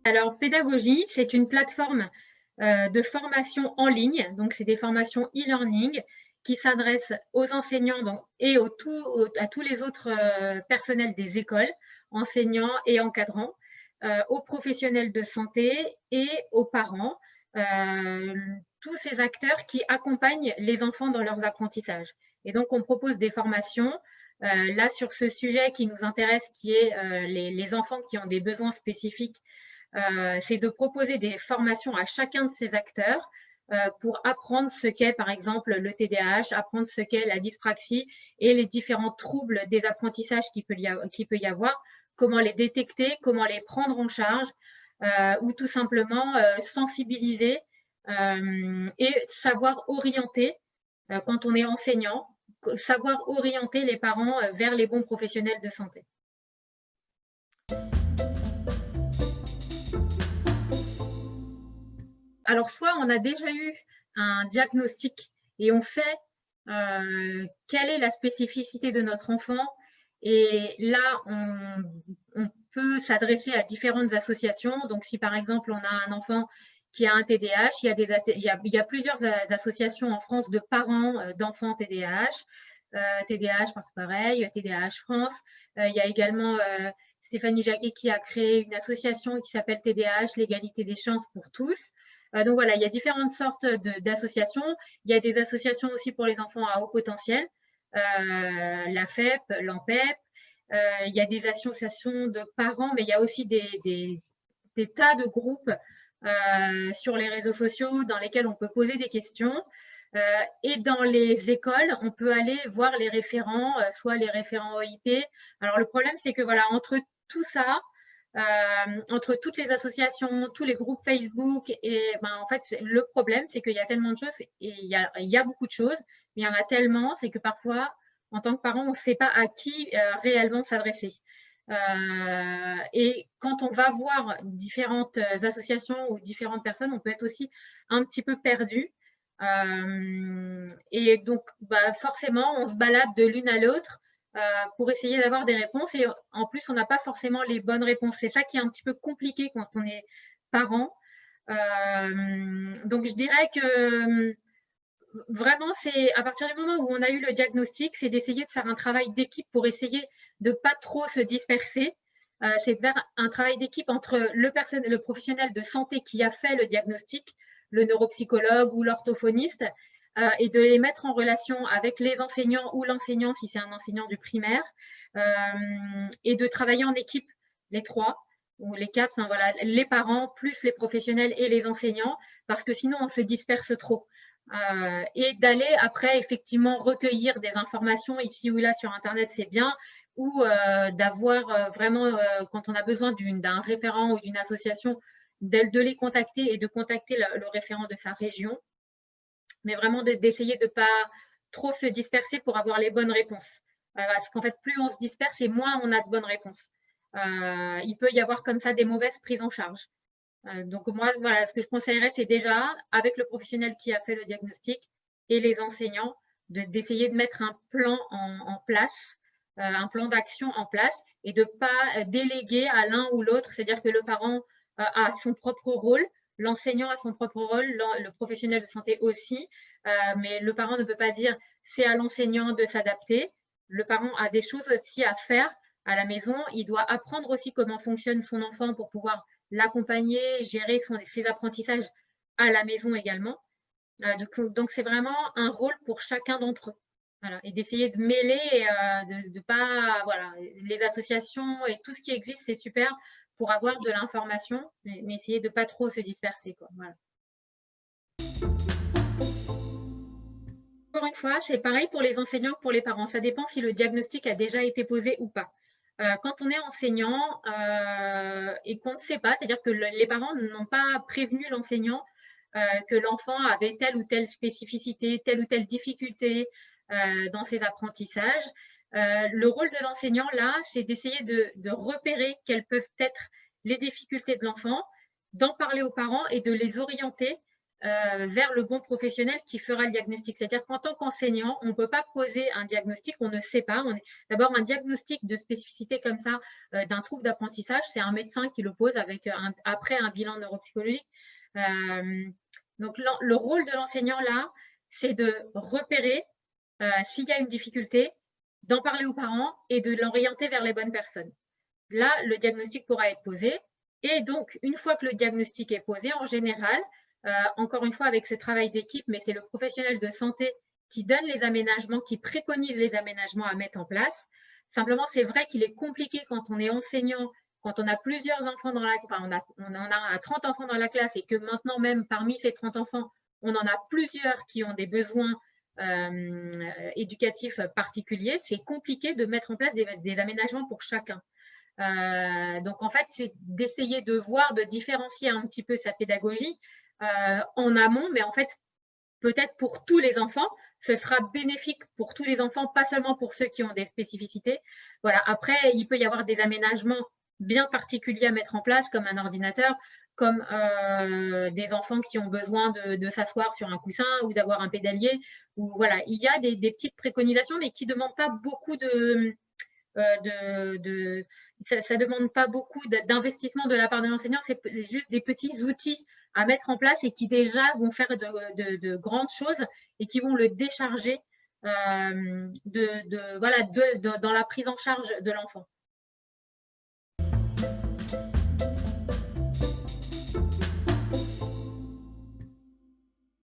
Alors, Pédagogie, c'est une plateforme de formation en ligne. Donc, c'est des formations e-learning qui s'adressent aux enseignants et à tous les autres personnels des écoles, enseignants et encadrants, aux professionnels de santé et aux parents, tous ces acteurs qui accompagnent les enfants dans leurs apprentissages. Et donc, on propose des formations là sur ce sujet qui nous intéresse, qui est les enfants qui ont des besoins spécifiques. C'est de proposer des formations à chacun de ces acteurs pour apprendre ce qu'est par exemple le TDAH, apprendre ce qu'est la dyspraxie et les différents troubles des apprentissages qu'il peut y avoir, comment les détecter, comment les prendre en charge ou tout simplement sensibiliser et savoir orienter quand on est enseignant, savoir orienter les parents vers les bons professionnels de santé. Alors, soit on a déjà eu un diagnostic et on sait quelle est la spécificité de notre enfant, et là, on peut s'adresser à différentes associations. Donc, si par exemple, on a un enfant qui a un TDAH, il y a plusieurs associations en France de parents d'enfants TDAH. TDAH parce pareil, TDAH France. Il y a également Stéphanie Jacquet qui a créé une association qui s'appelle TDAH, l'égalité des chances pour tous. Donc voilà, il y a différentes sortes d'associations. Il y a des associations aussi pour les enfants à haut potentiel, la FEP, l'AMPEP. Il y a des associations de parents, mais il y a aussi des tas de groupes sur les réseaux sociaux dans lesquels on peut poser des questions. Et dans les écoles, on peut aller voir les référents, soit les référents OIP. Alors le problème, c'est que voilà, entre tout ça, entre toutes les associations, tous les groupes Facebook, et en fait, le problème, c'est qu'il y a tellement de choses, et il y a beaucoup de choses, mais il y en a tellement, c'est que parfois, en tant que parent, on ne sait pas à qui réellement s'adresser. Et quand on va voir différentes associations ou différentes personnes, on peut être aussi un petit peu perdu. Et donc, forcément, on se balade de l'une à l'autre pour essayer d'avoir des réponses. Et en plus, on n'a pas forcément les bonnes réponses. C'est ça qui est un petit peu compliqué quand on est parent. Donc, je dirais que vraiment, c'est à partir du moment où on a eu le diagnostic, c'est d'essayer de faire un travail d'équipe pour essayer de ne pas trop se disperser. C'est de faire un travail d'équipe entre le professionnel de santé qui a fait le diagnostic, le neuropsychologue ou l'orthophoniste, et de les mettre en relation avec les enseignants ou l'enseignant si c'est un enseignant du primaire, et de travailler en équipe, les trois ou les quatre, enfin, voilà, les parents plus les professionnels et les enseignants, parce que sinon on se disperse trop. Et d'aller après effectivement recueillir des informations ici ou là sur Internet, c'est bien, ou d'avoir vraiment, quand on a besoin d'un référent ou d'une association, de les contacter et de contacter le référent de sa région, mais vraiment d'essayer de ne pas trop se disperser pour avoir les bonnes réponses. Parce qu'en fait, plus on se disperse et moins on a de bonnes réponses. Il peut y avoir comme ça des mauvaises prises en charge. Donc moi, voilà, ce que je conseillerais, c'est déjà, avec le professionnel qui a fait le diagnostic et les enseignants, d'essayer de mettre un plan en place, un plan d'action en place, et de ne pas déléguer à l'un ou l'autre, c'est-à-dire que le parent a son propre rôle, l'enseignant a son propre rôle, le professionnel de santé aussi, mais le parent ne peut pas dire c'est à l'enseignant de s'adapter. Le parent a des choses aussi à faire à la maison, il doit apprendre aussi comment fonctionne son enfant pour pouvoir l'accompagner, gérer ses apprentissages à la maison également. Donc c'est vraiment un rôle pour chacun d'entre eux. Voilà, et d'essayer de mêler, de pas, voilà, les associations et tout ce qui existe, c'est super pour avoir de l'information, mais essayer de pas trop se disperser, quoi. Voilà. Encore une fois, c'est pareil pour les enseignants que pour les parents. Ça dépend si le diagnostic a déjà été posé ou pas. Quand on est enseignant et qu'on ne sait pas, c'est-à-dire que les parents n'ont pas prévenu l'enseignant que l'enfant avait telle ou telle spécificité, telle ou telle difficulté dans ses apprentissages, le rôle de l'enseignant, là, c'est d'essayer de repérer quelles peuvent être les difficultés de l'enfant, d'en parler aux parents et de les orienter vers le bon professionnel qui fera le diagnostic. C'est-à-dire qu'en tant qu'enseignant, on ne peut pas poser un diagnostic, on ne sait pas. D'abord, un diagnostic de spécificité comme ça d'un trouble d'apprentissage, c'est un médecin qui le pose après un bilan neuropsychologique. Donc, le rôle de l'enseignant là, c'est de repérer s'il y a une difficulté, d'en parler aux parents et de l'orienter vers les bonnes personnes. Là, le diagnostic pourra être posé. Et donc, une fois que le diagnostic est posé, en général, encore une fois avec ce travail d'équipe, mais c'est le professionnel de santé qui donne les aménagements, qui préconise les aménagements à mettre en place. Simplement, c'est vrai qu'il est compliqué quand on est enseignant, quand on a plusieurs enfants dans la classe, on en a 30 enfants dans la classe et que maintenant même parmi ces 30 enfants, on en a plusieurs qui ont des besoins éducatifs particuliers. C'est compliqué de mettre en place des aménagements pour chacun. Donc en fait, c'est d'essayer de voir, de différencier un petit peu sa pédagogie en amont, mais en fait, peut-être pour tous les enfants, ce sera bénéfique pour tous les enfants, pas seulement pour ceux qui ont des spécificités. Voilà. Après, il peut y avoir des aménagements bien particuliers à mettre en place, comme un ordinateur, comme des enfants qui ont besoin de s'asseoir sur un coussin ou d'avoir un pédalier. Ou, voilà. Il y a des petites préconisations, mais qui ne demandent pas beaucoup ça ne demande pas beaucoup d'investissement de la part de l'enseignant, c'est juste des petits outils à mettre en place et qui déjà vont faire de grandes choses et qui vont le décharger dans la prise en charge de l'enfant.